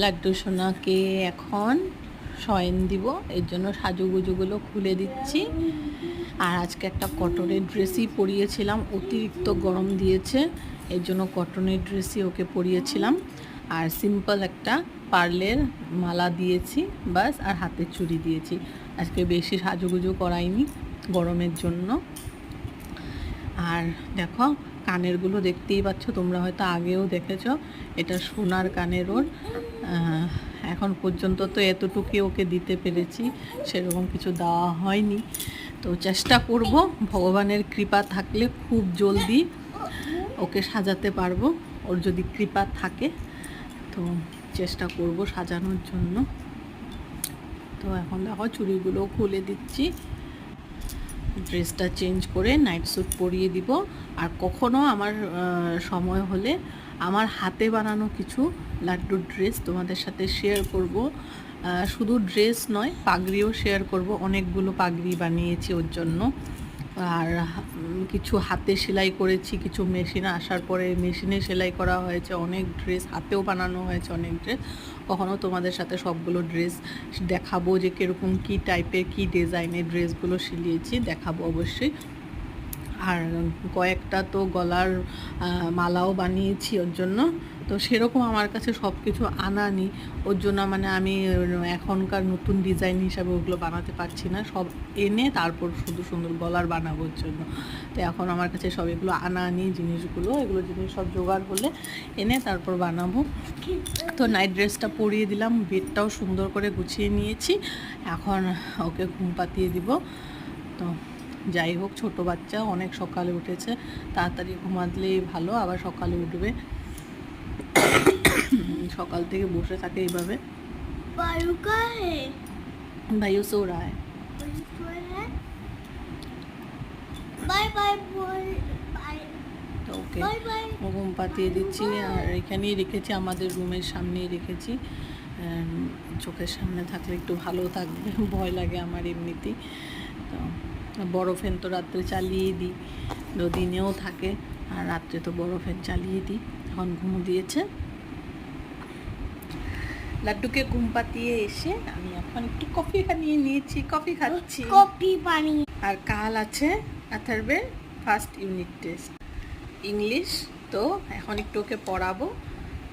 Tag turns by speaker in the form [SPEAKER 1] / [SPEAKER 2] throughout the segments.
[SPEAKER 1] লাড্ডু সোনাকে এখন শয়ন দিব, এর জন্য সাজুগুজুগুলো খুলে দিচ্ছি। আর আজকে একটা কটনের ড্রেসই পরিয়েছিলাম, অতিরিক্ত গরম দিয়েছে, এর জন্য কটনের ড্রেসই ওকে পরিয়েছিলাম। আর সিম্পল একটা পার্লের মালা দিয়েছি বাস, আর হাতের চুড়ি দিয়েছি। আজকে বেশি সাজুগুজু করাইনি গরমের জন্য। আর দেখো কানেরগুলো দেখতেই পাচ্ছ, তোমরা হয়তো আগেও দেখেছো, এটা সোনার কানের ওর। এখন পর্যন্ত তো এতটুকুই ওকে দিতে পেরেছি, সেরকম কিছু দেওয়া হয়নি। তো চেষ্টা করব, ভগবানের কৃপা থাকলে খুব জলদি ওকে সাজাতে পারবো, ওর যদি কৃপা থাকে তো চেষ্টা করব সাজানোর জন্য। তো এখন দেখো চুড়িগুলো খুলে দিচ্ছি, ড্রেসটা চেঞ্জ করে নাইট স্যুট পরিয়ে দিব। আর কখনো আমার সময় হলে আমার হাতে বানানো কিছু লাড্ডুর ড্রেস তোমাদের সাথে শেয়ার করব। শুধু ড্রেস নয়, পাগড়িও শেয়ার করব। অনেকগুলো পাগড়ি বানিয়েছি ওর জন্য। আর কিছু হাতে সেলাই করেছি, কিছু মেশিনে আসার পরে মেশিনে সেলাই করা হয়েছে অনেক ড্রেস, হাতেও বানানো হয়েছে অনেক ড্রেস। কখনও তোমাদের সাথে সবগুলো ড্রেস দেখাবো যে কীরকম কী টাইপের কী ডিজাইনের ড্রেসগুলো সিলিয়েছি, দেখাবো অবশ্যই। আর কয়েকটা তো গলার মালাও বানিয়েছি ওর জন্য। তো সেরকম আমার কাছে সব কিছু আনা নেই, ওর জন্য মানে আমি এখনকার নতুন ডিজাইন হিসাবে ওগুলো বানাতে পারছি না। সব এনে তারপর শুধু সুন্দর গলার বানাবোর জন্য। তো এখন আমার কাছে সব এগুলো আনা নেই জিনিসগুলো, এগুলো জিনিস সব জোগাড় হলে এনে তারপর বানাবো। তো নাইট ড্রেসটা পরিয়ে দিলাম, বেডটাও সুন্দর করে গুছিয়ে নিয়েছি, এখন ওকে ঘুম পাতিয়ে দিব। তো যাই হোক, ছোটো বাচ্চা অনেক সকালে উঠেছে, তাড়াতাড়ি ঘুমাতলেই ভালো, আবার সকালে উঠবে। সকাল থেকে বসে থাকে এইভাবে। ভাইও সো রা হ্যায়। তো ওকে ঘুম পাতিয়ে দিচ্ছি। আর এখানেই রেখেছি, আমাদের রুমের সামনেই রেখেছি। চোখের সামনে থাকলে একটু ভালো থাকবে, ভয় লাগে আমার এমনিতেই। তো বড় ফ্যান তো রাত্রে চালিয়ে দিই, দিনেও থাকে, আর রাত্রে তো বড় ফ্যান চালিয়ে দিই। এখন ঘুম দিয়েছে। লাড্ডুকে ঘুম পাতিয়ে এসে আমি এখন একটু কফি বানিয়ে নিয়েছি, কফি খাচ্ছি,
[SPEAKER 2] কফি পানি।
[SPEAKER 1] আর কাল আছে আথারবের ফার্স্ট ইউনিট টেস্ট ইংলিশ। তো এখন একটু ওকে পড়াবো,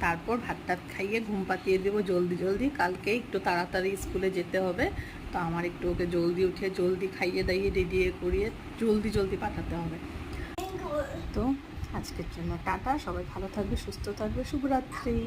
[SPEAKER 1] তারপর ভাত টাত খাইয়ে ঘুম পাতিয়ে দেবো জলদি জলদি। কালকে একটু তাড়াতাড়ি স্কুলে যেতে হবে, তো আমার একটু ওকে জলদি উঠে জলদি খাইয়ে দাইয়ে রেডি করিয়ে জলদি জলদি পাঠাতে হবে। তো আজকের জন্য টাটা, সবাই ভালো থাকবে, সুস্থ থাকবে, শুভরাত্রি।